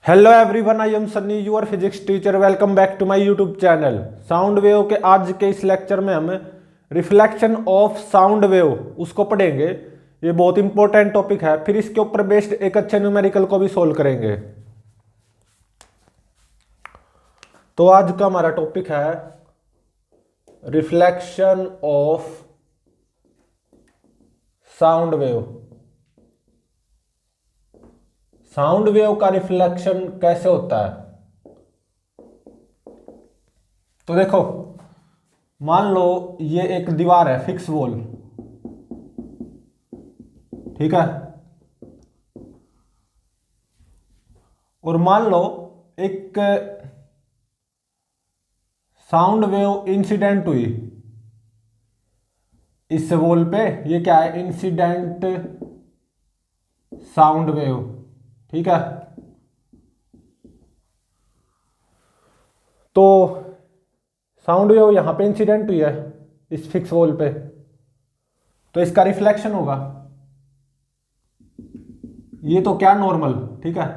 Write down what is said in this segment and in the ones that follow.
Hello everyone, I am Sunny, your physics teacher. Welcome back to my YouTube channel sound wave के आज के इस lecture में हम रिफ्लेक्शन ऑफ साउंड वेव उसको पढ़ेंगे। ये बहुत इंपॉर्टेंट टॉपिक है। फिर इसके ऊपर बेस्ड एक अच्छे न्यूमेरिकल को भी सोल्व करेंगे। तो आज का हमारा टॉपिक है reflection of sound wave. Sound wave का रिफ्लेक्शन कैसे होता है? तो देखो, मान लो ये एक दीवार है, फिक्स वॉल, ठीक है। और मान लो एक साउंड वेव इंसिडेंट हुई इस वॉल पे। ये क्या है? इंसिडेंट साउंड वेव, ठीक है। तो साउंड वेव यहां पे इंसिडेंट हुई है इस फिक्स वॉल पे, तो इसका रिफ्लेक्शन होगा। ये तो क्या, नॉर्मल, ठीक है।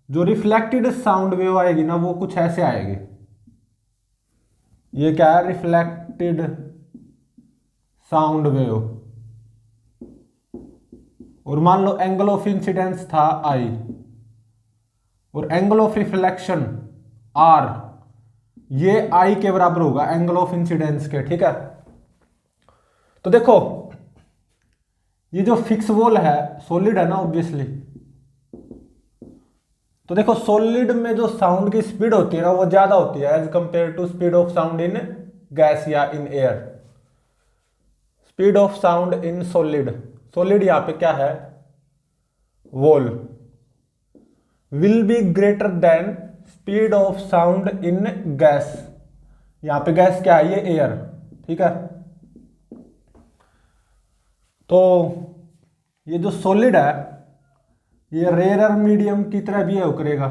जो रिफ्लेक्टेड साउंड वेव आएगी ना, वो कुछ ऐसे आएगी। ये क्या है? Reflected sound wave. और मान लो एंगल ऑफ इंसिडेंस था आई और एंगल ऑफ रिफ्लेक्शन आर। ये आई के बराबर होगा एंगल ऑफ इंसिडेंस के, ठीक है। तो देखो, ये जो फिक्स वॉल है सॉलिड है ना, ऑब्वियसली। तो देखो, सॉलिड में जो साउंड की स्पीड होती है ना, वो ज्यादा होती है as compare to speed of sound in gas या in air. Speed of sound in solid, solid यहां पे क्या है? Wall, will be greater than speed of sound in gas. यहां पे गैस क्या है? ये एयर, ठीक है। तो ये जो सॉलिड है, ये रेयर मीडियम की तरह बिहेव करेगा।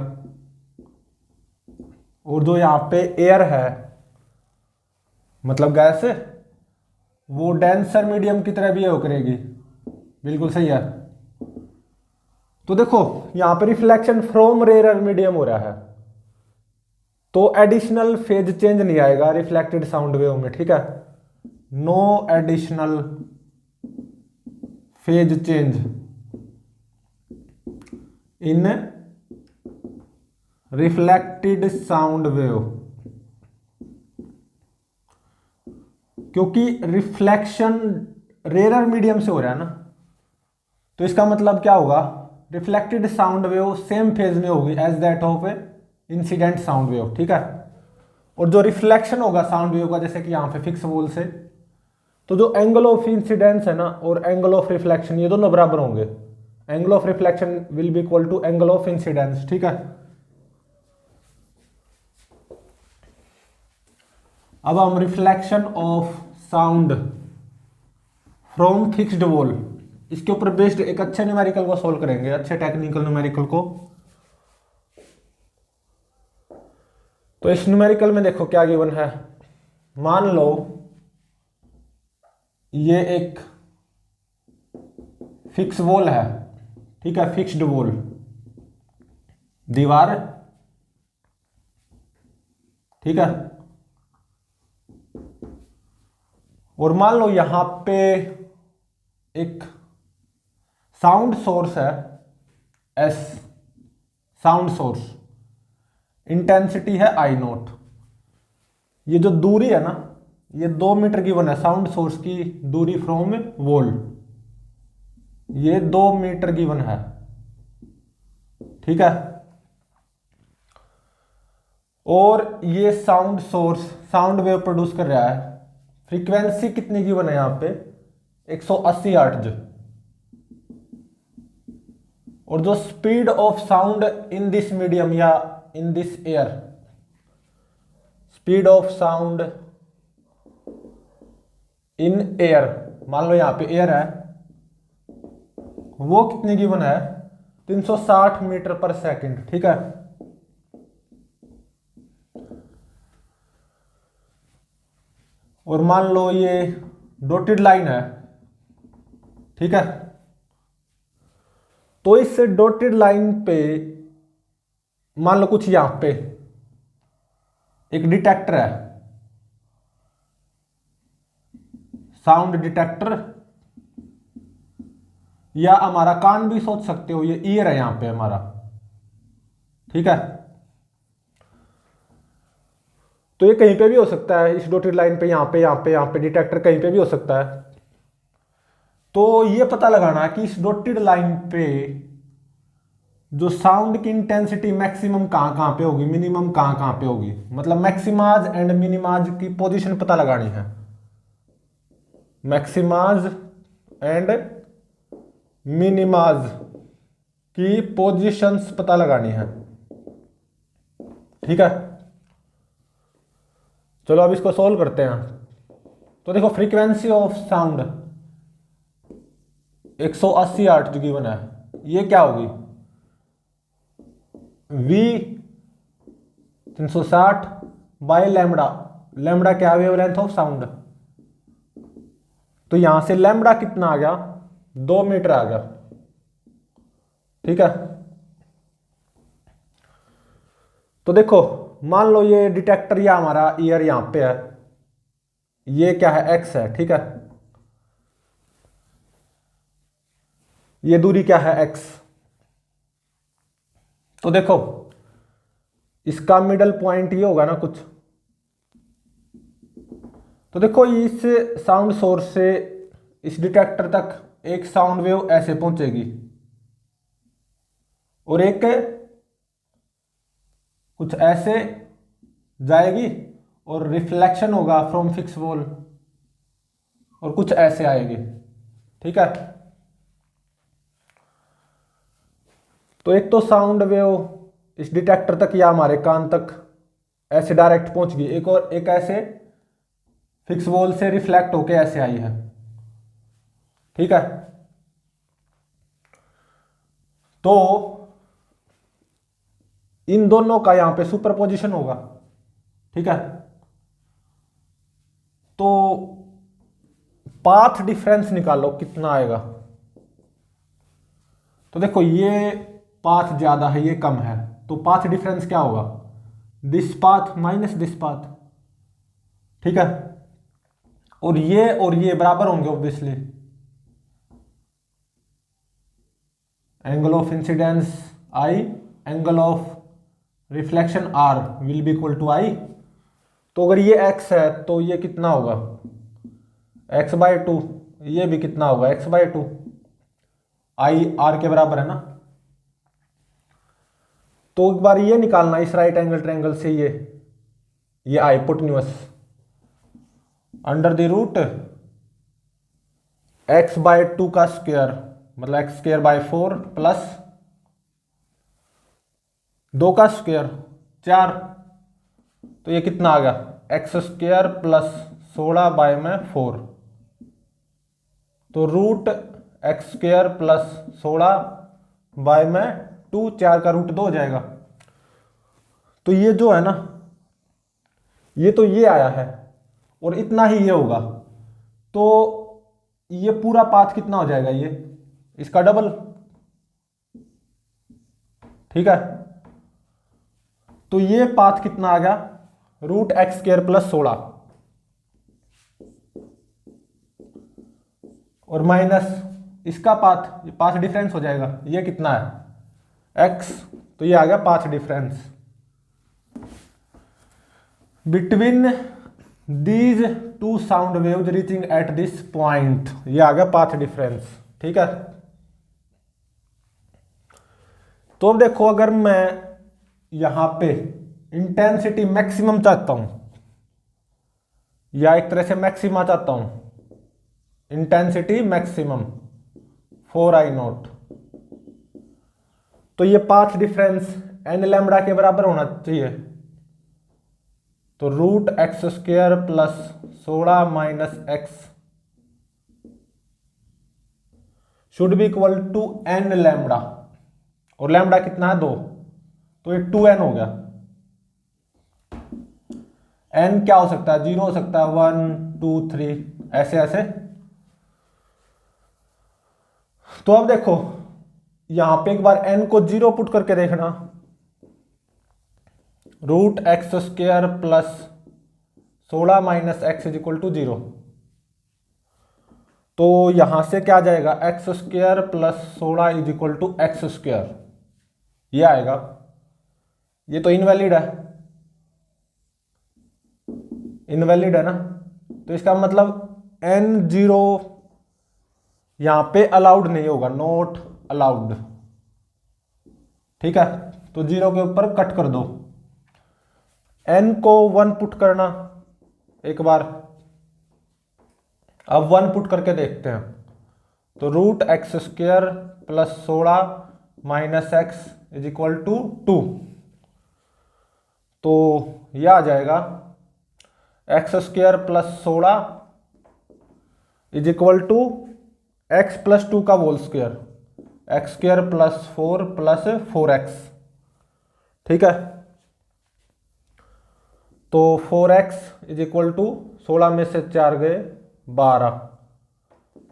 और जो यहां पे एयर है, मतलब गैस, वो डेंसर मीडियम की तरह बिहेव करेगी। बिल्कुल सही है। तो देखो, यहां पे रिफ्लेक्शन फ्रॉम रेयर मीडियम हो रहा है, तो एडिशनल फेज चेंज नहीं आएगा रिफ्लेक्टेड साउंड वेव में, ठीक है। No additional phase change in reflected sound wave, क्योंकि रिफ्लेक्शन रेयर मीडियम से हो रहा है ना। तो इसका मतलब क्या होगा? Reflected sound wave same phase में होगी as that of a incident sound wave, ठीक है। और जो रिफ्लेक्शन होगा साउंड वेव का, जैसे कि यहां पे फिक्स वॉल से, तो जो एंगल ऑफ इंसिडेंस है ना और एंगल ऑफ रिफ्लेक्शन, ये दोनों बराबर होंगे। Angle of reflection will be equal to angle of incidence, ठीक है। अब हम reflection of sound from fixed wall, इसके ऊपर बेस्ड एक अच्छे न्यूमेरिकल को सोल्व करेंगे, अच्छे टेक्निकल न्यूमेरिकल को। तो इस न्यूमेरिकल में देखो क्या गिवन है। मान लो ये एक फिक्स वॉल है, ठीक है, फिक्स्ड वॉल, दीवार, ठीक है। और मान लो यहां पे एक साउंड सोर्स है, एस, साउंड सोर्स, इंटेंसिटी है आई नॉट। ये जो दूरी है ना, ये 2 मीटर गिवन है साउंड सोर्स की दूरी फ्रॉम वॉल। ये 2 मीटर गिवन है, ठीक है। और ये sound source sound wave produce कर रहा है। फ्रीक्वेंसी कितनी गिवन है यहां पे? 180 हर्ट्ज। और जो speed of sound in this medium या in this air, speed of sound in air, मान लो यहां पे एयर है, वो कितनी गिवन है? 360 मीटर पर सेकंड, ठीक है। और मान लो ये डॉटेड लाइन है, ठीक है। तो इस डॉटेड लाइन पे मान लो कुछ यहां पे एक डिटेक्टर है, साउंड डिटेक्टर, या हमारा कान भी सोच सकते हो, ये ईयर है यहां पे हमारा, ठीक है। तो ये कहीं पे भी हो सकता है, इस डॉटेड लाइन पे, यहां पे, यहां पे, यहां पे डिटेक्टर कहीं पे भी हो सकता है। तो ये पता लगाना है कि इस डॉटेड लाइन पे जो साउंड की इंटेंसिटी मैक्सिमम कहां कहां पे होगी, मिनिमम कहां कहां पे होगी, मतलब मैक्सिमाज एंड मिनिमाज की पोजीशन पता लगानी है। मैक्सिमाज एंड मिनिमाज की पोजीशंस पता लगानी है, ठीक है। चलो अब इसको सोल्व करते हैं। तो देखो फ्रीक्वेंसी ऑफ साउंड 180 हर्ट्ज जो गिवन है, ये क्या होगी, V 360 बाय लैम्बडा। लैम्बडा क्या है, वेवलेंथ ऑफ साउंड। तो यहां से लैम्बडा कितना आ गया, 2 मीटर आ गया, ठीक है। तो देखो मान लो ये डिटेक्टर या हमारा ईयर यहां पे है, ये क्या है, x है, ठीक है। ये दूरी क्या है, x। तो देखो इसका मिडल पॉइंट ये होगा ना कुछ। तो देखो इस साउंड सोर्स से इस डिटेक्टर तक एक साउंड वेव ऐसे पहुंचेगी और एक कुछ ऐसे जाएगी और रिफ्लेक्शन होगा फ्रॉम फिक्स वॉल और कुछ ऐसे आएगी, ठीक है। तो एक तो साउंड वेव इस डिटेक्टर तक या हमारे कान तक ऐसे डायरेक्ट पहुंच गई, एक और एक ऐसे फिक्स वॉल से रिफ्लेक्ट होके ऐसे आई है, ठीक है। तो इन दोनों का यहां पे सुपरपोजिशन होगा, ठीक है। तो पाथ डिफरेंस निकालो कितना आएगा। तो देखो ये पाथ ज्यादा है, ये कम है, तो पाथ डिफरेंस क्या होगा, this path minus this path, ठीक है। और ये बराबर होंगे obviously. Angle of incidence I, angle of reflection R will be equal to I। तो अगर ये x है तो ये कितना होगा, x/2। ये भी कितना होगा, x/2। I R के बराबर है ना। तो एक बार ये निकालना इस राइट एंगल ट्रायंगल से, ये hypotenuse under the root x/2 का स्क्वायर, मतलब x²/4 प्लस 2 का स्क्वायर 4। तो ये कितना आ गया, x² प्लस 16/4। तो रूट x² प्लस 16/2, 4 का रूट 2 हो जाएगा। तो ये जो है ना, ये तो ये आया है और इतना ही ये होगा। तो ये पूरा पाथ कितना हो जाएगा, ये इसका डबल, ठीक है। तो ये पाथ कितना आ गया, रूट x² प्लस 16 और माइनस इसका पाथ, ये पाथ डिफरेंस हो जाएगा, ये कितना है x। तो ये आ गया path difference between these two sound waves reaching at this point, ये आ गया पाथ डिफरेंस, ठीक है। तो अब देखो अगर मैं यहां पे इंटेंसिटी मैक्सिमम चाहता हूं या एक तरह से मैक्सिमा चाहता हूं, इंटेंसिटी मैक्सिमम 4I0, तो ये पाथ डिफरेंस n लैम्बडा के बराबर होना चाहिए। तो root x² plus 16 minus x should be equal to n lambda, और लैम्बडा कितना है 2, तो ये 2n हो गया। n क्या हो सकता है, 0 हो सकता है, 1 2 3 ऐसे ऐसे। तो अब देखो यहां पे एक बार n को 0 पुट करके देखना, root x square plus 16 minus x is equal to 0। तो यहां से क्या जाएगा, x square plus 16 is equal to x square, ये आएगा। ये तो इनवैलिड है, इनवैलिड है ना, तो इसका मतलब एन जीरो यहां पे अलाउड नहीं होगा, नॉट अलाउड। ठीक है, तो 0 के ऊपर कट कर दो। एन को 1 पुट करना एक बार, अब 1 पुट करके देखते हैं। तो root x square plus 16 minus x is equal to 2। तो यह आ जाएगा x square plus 16 is equal to x plus 2 का whole square, x square plus 4 plus 4x। ठीक है, तो 4x इज इक्वल टू 16 में से 4 गए 12,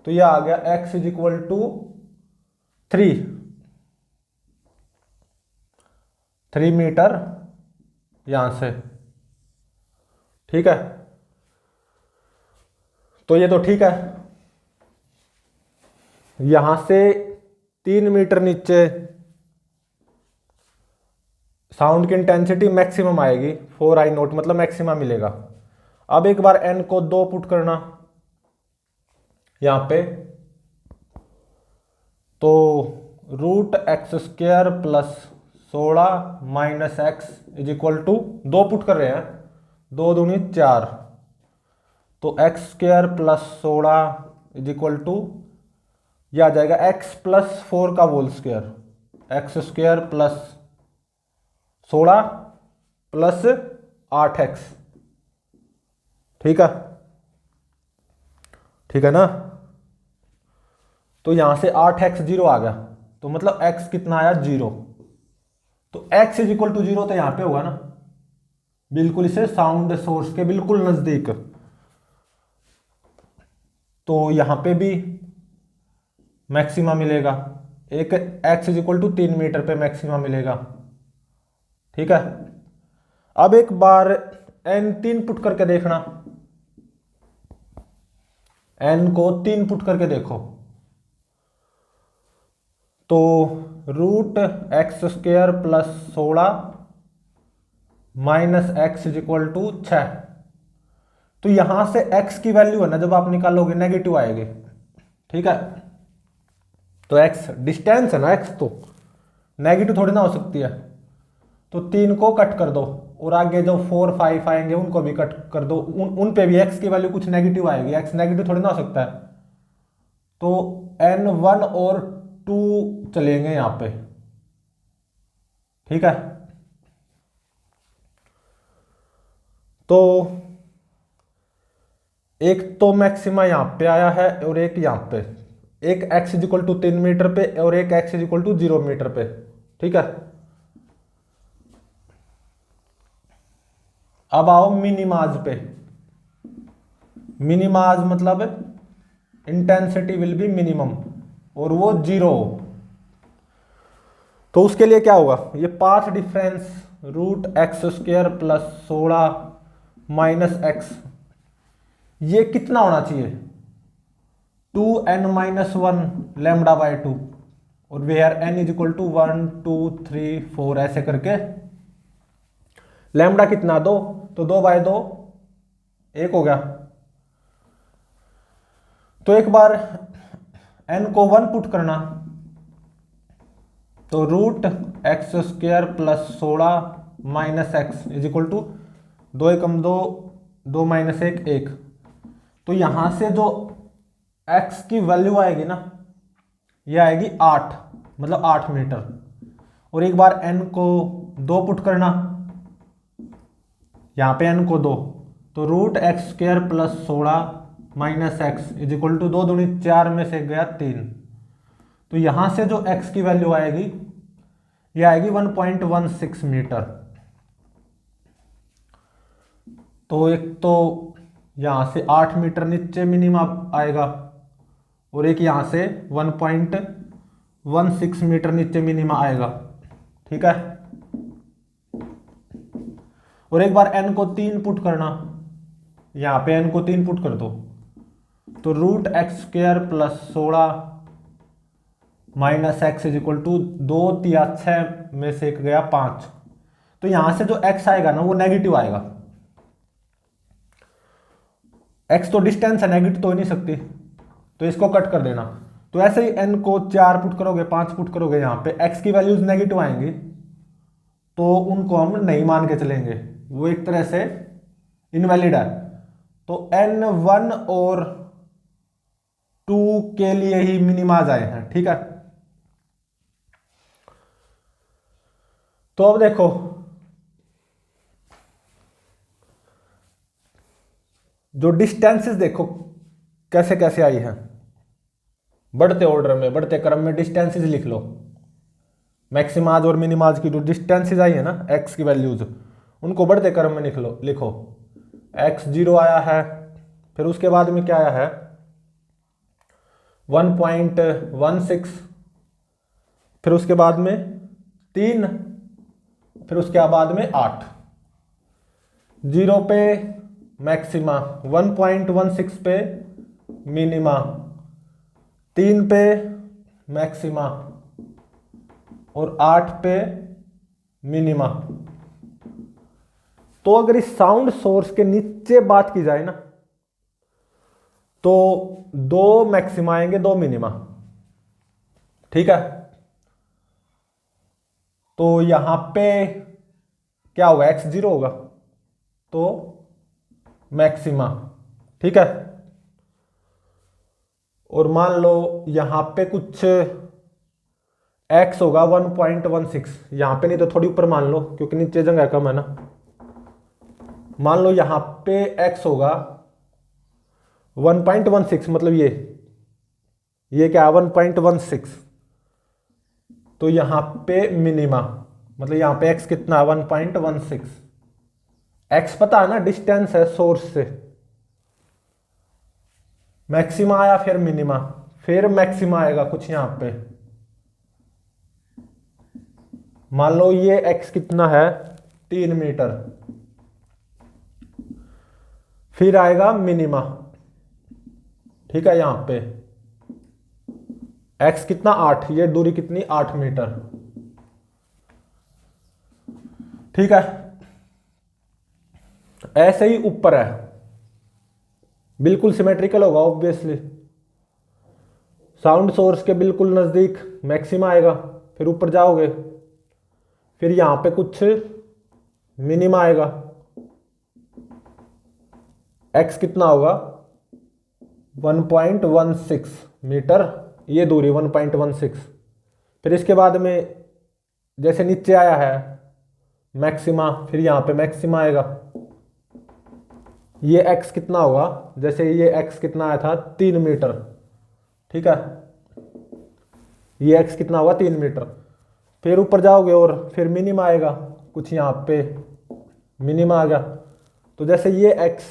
तो यह आ गया x is equal to 3 metre यहां से। ठीक है, तो ये तो ठीक है। यहां से 3 मीटर नीचे साउंड की इंटेंसिटी मैक्सिमम आएगी, 4I0 मतलब मैक्सिमम मिलेगा। अब एक बार n को 2 पुट करना यहां पे, तो root x square plus 16 minus x is equal to 2 put कर रहे हैं, 2 दूनी 4, तो x square plus 16 is equal to यह आ जाएगा x प्लस 4 का whole square, x square plus 16 plus 8x। ठीक है, ठीक है ना, तो यहां से 8x 0 आ गया, तो मतलब x कितना आया 0, तो x इज इक्वल टू 0 तो यहां पे होगा ना, बिल्कुल इसे साउंड सोर्स के बिल्कुल नजदीक। तो यहां पे भी मैक्सिमा मिलेगा, एक x is equal to 3 metre पे मैक्सिमा मिलेगा। ठीक है, अब एक बार n 3 पुट करके देखना, n को 3 पुट करके देखो, तो root x square plus 16 minus x is equal to 6। तो यहां से x की वैल्यू है ना, जब आप निकालोगे नेगेटिव आएगी। ठीक है, तो x डिस्टेंस है ना, x तो नेगेटिव थोड़ी ना हो सकती है, तो 3 को कट कर दो, और आगे जो 4 5 आएंगे उनको भी कट कर दो, उन पे भी x की वैल्यू कुछ नेगेटिव आएगी, x नेगेटिव थोड़ी ना हो सकता है, तो n1 और 2 चलेंगे यहां पे। ठीक है, तो एक तो मैक्सिमा यहां पे आया है और एक यहां पे, एक x is equal to 3 metre पे और एक x is equal to 0 metre पे। ठीक है, अब आओ मिनिमाज पे। मिनिमाज मतलब इंटेंसिटी विल बी मिनिमम और वो 0। तो उसके लिए क्या होगा, ये path difference root x square plus 16 minus x, ये कितना होना चाहिए, 2n माइनस 1 लैम्बडा बाय 2, और where n is equal to 1 2 3 4 ऐसे करके। लैम्बडा कितना 2, तो 2 बाय 2 1 हो गया। तो एक बार n को 1 पुट करना, तो root x square plus 16 minus x is equal to 2 एकम 2 2 माइनस 1 1। तो यहां से जो x की वैल्यू आएगी ना, ये आएगी 8, मतलब 8 मीटर। और एक बार n को 2 पुट करना, यहां पे n को 2, तो root x square plus 16 minus x is equal to 2 दूनी 4 में से गया 3। तो यहां से जो x की वैल्यू आएगी, ये आएगी 1.16 मीटर। तो एक तो यहां से 8 मीटर नीचे मिनिमा आएगा, और एक यहां से 1.16 मीटर नीचे मिनिमा आएगा। ठीक है, और एक बार n को 3 पुट करना, यहाँ पे n को 3 पुट कर दो, तो root x square plus 16 minus x is equal to 2 या 6 में से एक गया 5। तो यहां से जो x आएगा ना वो नेगेटिव आएगा। x तो डिस्टेंस है, नेगेटिव तो हो नहीं सकती, तो इसको कट कर देना। तो ऐसे ही n को 4 पुट करोगे, 5 पुट करोगे, यहाँ पे x की वैल्यूज नेगेटिव आएंगी, तो उनको हम नहीं मान के चलेंगे, वो एक तरह से इनवैलिड है। तो n1 और 2 के लिए ही मिनिमाइज आए हैं, ठीक है। तो अब देखो जो डिस्टेंसेस देखो कैसे कैसे आई हैं, बढ़ते ऑर्डर में, बढ़ते क्रम में डिस्टेंसेस लिख लो। मैक्सिमाज और मिनिमाज की जो डिस्टेंसेस आई है ना, x की वैल्यूज, उनको बढ़ते क्रम में लिखो। x 0 आया है, फिर उसके बाद में क्या आया है 1.16, फिर उसके बाद में 3, फिर उसके बाद में 8। 0 पे मैक्सिमा, 1.16 पे मिनिमा, 3 पे मैक्सिमा और 8 पे मिनिमा। तो अगर इस साउंड सोर्स के नीचे बात की जाए ना, तो 2 मैक्सिमा आएंगे, 2 मिनिमा, ठीक है। तो यहां पे क्या होगा, x 0 होगा तो मैक्सिमा, ठीक है। और मान लो यहां पे कुछ x होगा 1.16, यहां पे नहीं तो थोड़ी ऊपर मान लो क्योंकि नीचे जगह कम है ना। मान लो यहां पे x होगा 1.16, मतलब ये क्या है 1.16, तो यहां पे मिनिमा, मतलब यहां पे x कितना है 1.16। x पता है ना, डिस्टेंस है सोर्स से। मैक्सिमा आया, फिर मिनिमा, फिर मैक्सिमा आएगा कुछ यहां पे। मान लो ये x कितना है 3 मीटर, फिर आएगा मिनिमा, ठीक है। यहां पे x कितना 8, ये दूरी कितनी 8 मीटर, ठीक है। ऐसे ही ऊपर है, बिल्कुल सिमेट्रिकल होगा ऑब्वियसली। साउंड सोर्स के बिल्कुल नजदीक मैक्सिमा आएगा, फिर ऊपर जाओगे, फिर यहां पे कुछ मिनिमा आएगा। x कितना होगा 1.16 मीटर, ये दूरी 1.16। फिर इसके बाद में जैसे नीचे आया है मैक्सिमा, फिर यहां पे मैक्सिमा आएगा। ये x कितना होगा, जैसे ये x कितना आया था 3 मीटर, ठीक है। ये x कितना होगा 3 मीटर, फिर ऊपर जाओगे और फिर मिनिमा आएगा कुछ, यहां पे मिनिमा आ गया। तो जैसे ये x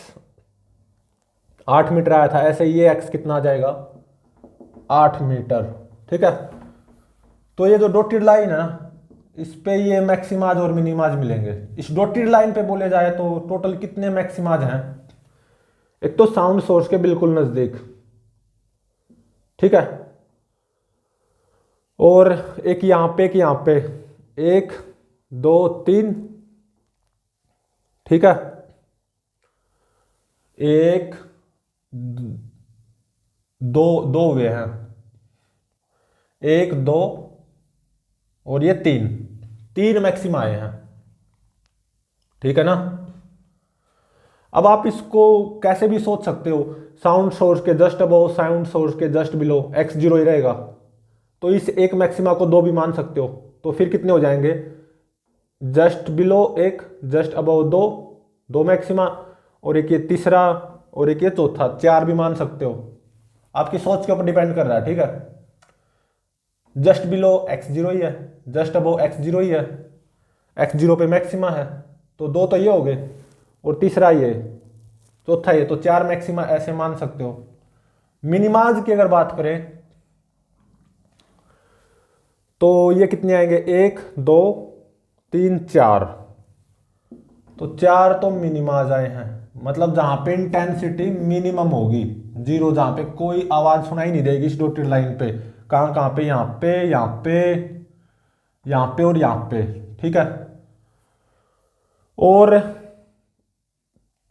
8 मीटर आया था, ऐसे ये x कितना आ जाएगा 8 मीटर, ठीक है। तो ये जो डॉटेड लाइन है ना, इस पे ये मैक्सिमाज और मिनिमाज मिलेंगे। इस डॉटेड लाइन पे बोले जाए तो टोटल कितने मैक्सिमाज हैं, एक तो साउंड सोर्स के बिल्कुल नजदीक, ठीक है, और एक यहां पे, एक यहां पे, 1 2 3, ठीक है। 1 2 हुए हैं, 1 2 और ये 3 मैक्सिमा आए हैं, ठीक है ना। अब आप इसको कैसे भी सोच सकते हो, साउंड सोर्स के जस्ट अबव, साउंड सोर्स के जस्ट बिलो x 0 ही रहेगा, तो इस एक मैक्सिमा को 2 भी मान सकते हो। तो फिर कितने हो जाएंगे, just below 1, just above 2 maxima, और एक ये तीसरा, और एक ये चौथा, 4 भी मान सकते हो। आपकी सोच के ऊपर डिपेंड कर रहा है, ठीक है। जस्ट बिलो x 0 ही है, जस्ट अबव x 0 ही है, x 0 पे मैक्सिमा है, तो 2 तो ये हो गए, और तीसरा ये, चौथा ये, तो 4 मैक्सिमा ऐसे मान सकते हो। मिनिमाज की अगर बात करें तो ये कितने आएंगे, 1 2 3 4, तो 4 तो मिनिमाज आए हैं, मतलब जहां पे इंटेंसिटी मिनिमम होगी, 0 जहां पे कोई आवाज सुनाई नहीं देगी इस डॉटेड लाइन पे, कहां कहां पे, यहाँ पे, यहाँ पे, यहाँ पे और यहाँ पे, ठीक है। और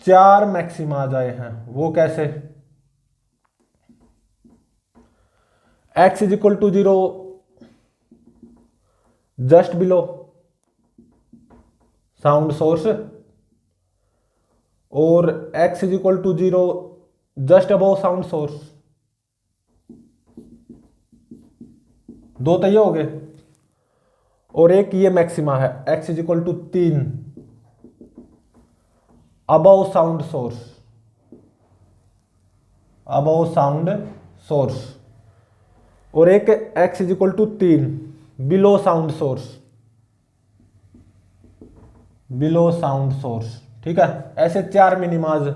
4 मैक्सिमाज आए हैं, वो कैसे, x is equal to 0 just below sound source, और x is equal to 0 just above sound source, दो तो ये हो गए। और एक ये मैक्सिमा है x is equal to 3 above sound source, above sound source, और एक x is equal to 3 below sound source, below sound source, ठीक है। ऐसे 4 minimas,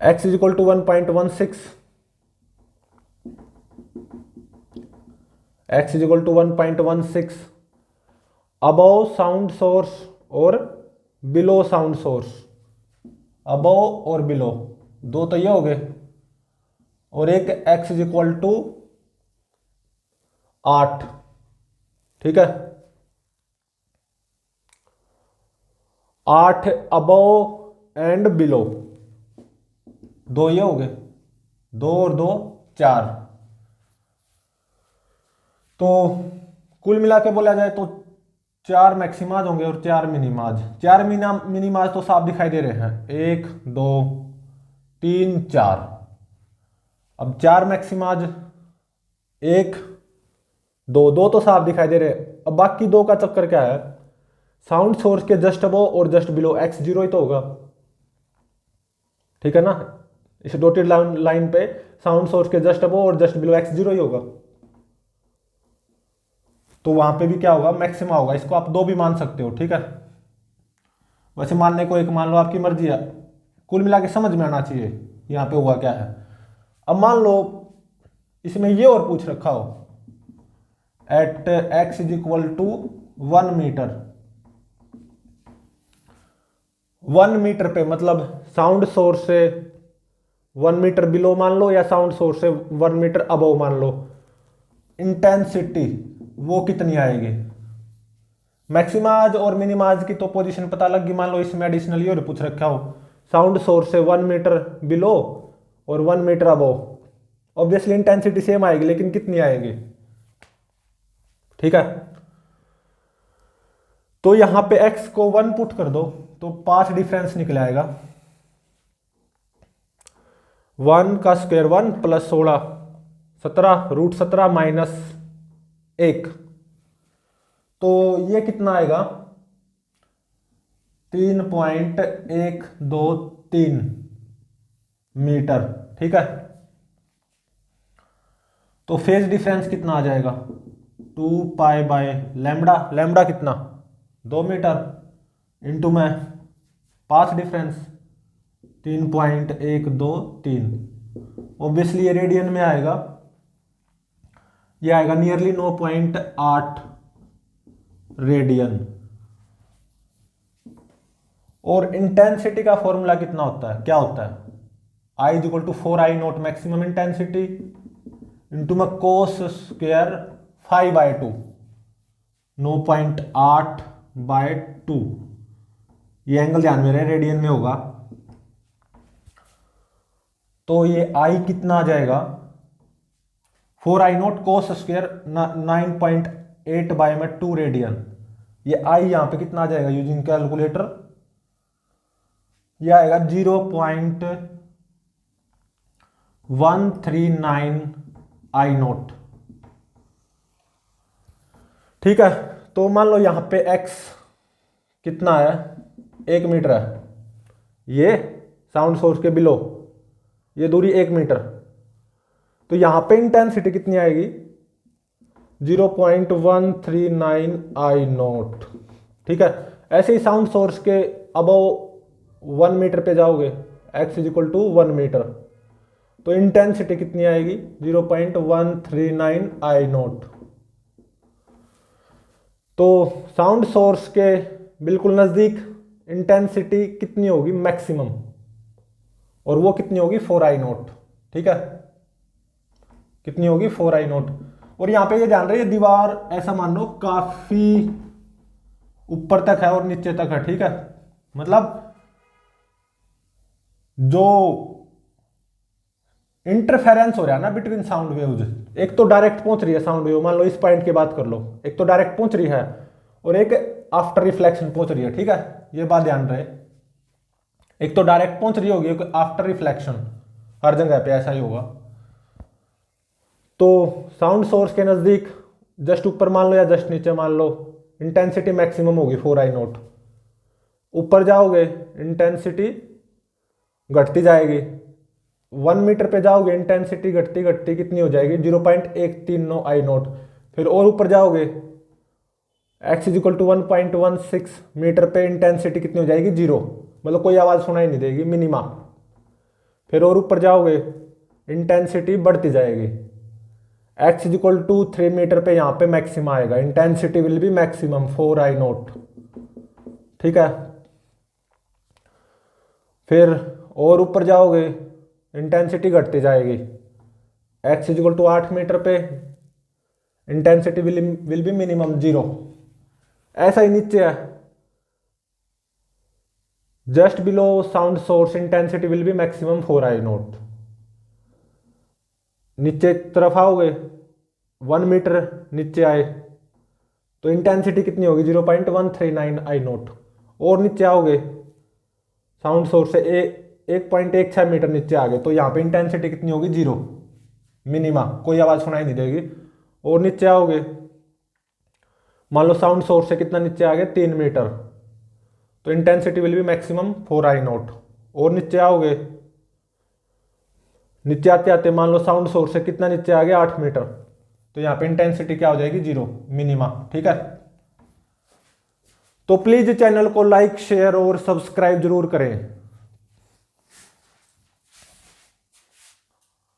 x is equal to 1.16, x is equal to 1.16 above sound source और below sound source, above और below, दो तो ये हो गए। और एक x इज इक्वल टू 8, ठीक है, 8 अबव एंड बिलो, दो ये हो गए, 2 और 2 4। तो कुल मिला के बोला जाए तो 4 मैक्सिमाज होंगे और 4 मिनिमाज। 4 मिनिमाज तो साफ दिखाई दे रहे हैं, 1 2 3 4। अब 4 मैक्सिमाज, 1 2, 2 तो साफ दिखाई दे रहे हैं। अब बाकी 2 का चक्कर क्या है, साउंड सोर्स के जस्ट अबव और जस्ट बिलो x 0 ही तो होगा, ठीक है ना। इस डॉटेड लाइन पे साउंड सोर्स के जस्ट अबव और जस्ट बिलो x 0 ही होगा, तो वहां पे भी क्या होगा, मैक्सिमा होगा। इसको आप 2 भी मान सकते हो, ठीक है। वैसे मानने को एक मान लो, आपकी मर्जी है, कुल मिला के समझ में आना चाहिए यहाँ पे हुआ क्या है। अब मान लो इसमें ये और पूछ रखा हो, at x is equal to 1 metre, 1 metre पे मतलब साउंड सोर्स से 1 मीटर बिलो मान लो या साउंड सोर्स से 1 मीटर अबव मान लो, इंटेंसिटी वो कितनी आएगी। मैक्सिमाज और मिनिमाज की तो पोजीशन पता लग गई। मान लो इसमें एडिशनली और पूछ रखा हो, साउंड सोर्स से 1 मीटर बिलो और 1 metre above, obviously intensity same आएगी, लेकिन कितनी आएगी, ठीक है। तो यहां पे x को 1 पुट कर दो तो 5 डिफरेंस निकल आएगा, 1 का स्क्वायर 1 प्लस 16 17 रूट 17 माइनस 1, तो ये कितना आएगा 3.123 मीटर, ठीक है। तो फेज डिफरेंस कितना आ जाएगा 2 पाई बाय लैम्बडा, लैम्बडा कितना 2 मीटर इंटू में 5 डिफरेंस 3.123, ऑब्वियसली ये रेडियन में आएगा, ये आएगा नियरली 9.8 रेडियन। और इंटेंसिटी का फॉर्मूला कितना होता है, क्या होता है, I is equal to 4I naught maximum intensity into में कोस स्क्वायर 5/2, 9.8/2, ये एंगल ध्यान में रहे रेडियन में होगा। तो ये I कितना आ जाएगा 4I note cos square 9.8/2 radian, ये I यहां पे कितना आ जाएगा यूजिंग कैलकुलेटर, ये आएगा 0.139 I नोट, ठीक है। तो मान लो यहां पे x कितना है 1 मीटर है, ये साउंड सोर्स के बिलो ये दूरी 1 मीटर, तो यहां पे इंटेंसिटी कितनी आएगी 0.139 I नोट, ठीक है। ऐसे ही साउंड सोर्स के अबव 1 मीटर पे जाओगे x is equal to 1 metre, तो इंटेंसिटी कितनी आएगी 0.139 I नोट। तो साउंड सोर्स के बिल्कुल नजदीक इंटेंसिटी कितनी होगी मैक्सिमम, और वो कितनी होगी 4I0। ठीक है, कितनी होगी 4I0। और यहां पे ये जान रहे हैं दीवार ऐसा मान लो काफी ऊपर तक है और नीचे तक है। ठीक है, मतलब जो इंटरफेरेंस हो रहा है ना बिटवीन साउंड वेव्स, एक तो डायरेक्ट पहुंच रही है साउंड वेव, मान लो इस पॉइंट की बात कर लो, एक तो डायरेक्ट पहुंच रही है और एक आफ्टर रिफ्लेक्शन पहुंच रही है। ठीक है, ये बात ध्यान रहे, एक तो डायरेक्ट पहुंच रही होगी, एक आफ्टर रिफ्लेक्शन, हर जगह पे ऐसा ही होगा। तो साउंड सोर्स के नजदीक जस्ट ऊपर मान लो या जस्ट नीचे मान लो, इंटेंसिटी मैक्सिमम होगी 4I0। ऊपर जाओगे इंटेंसिटी घटती जाएगी, 1 मीटर पे जाओगे इंटेंसिटी घटती घटती कितनी हो जाएगी 0.139I0। फिर और ऊपर जाओगे x = 1.16 मीटर पे इंटेंसिटी कितनी हो जाएगी 0, मतलब कोई आवाज़ सुनाई नहीं देगी, मिनिमा। फिर और ऊपर जाओगे इंटेंसिटी बढ़ती जाएगी, x = 3 मीटर पे यहाँ पे मैक्सिमम आएगा, intensity will be maximum 4I0। ठीक है, फिर और ऊपर जाओगे इंटेंसिटी घटती जाएगी, x = 8 मीटर पे इंटेंसिटी विल बी मिनिमम 0। ऐसा ही नीचे है, just below sound source intensity will be maximum 4I0। नीचे तरफ आओगे 1 मीटर नीचे आए तो इंटेंसिटी कितनी होगी 0.139I0। और नीचे आओगे साउंड सोर्स से 1.16 मीटर नीचे आ गए तो यहाँ पे इंटेंसिटी कितनी होगी 0, मिनिमा, कोई आवाज़ सुनाई नहीं देगी। और नीचे आओगे मान लो साउंड सोर्स से कितना नीचे आ गए 3 मीटर तो intensity will be maximum 4I0। और नीचे आओगे, नीचे आते आते मान लो साउंड सोर्स से कितना नीचे आ गया 8 मीटर तो यहाँ पे इंटेंसिटी क्या हो जाएगी 0, मिनिमा। ठीक है, तो प्लीज चैनल को लाइक शेयर और सब्सक्राइब जरूर करें।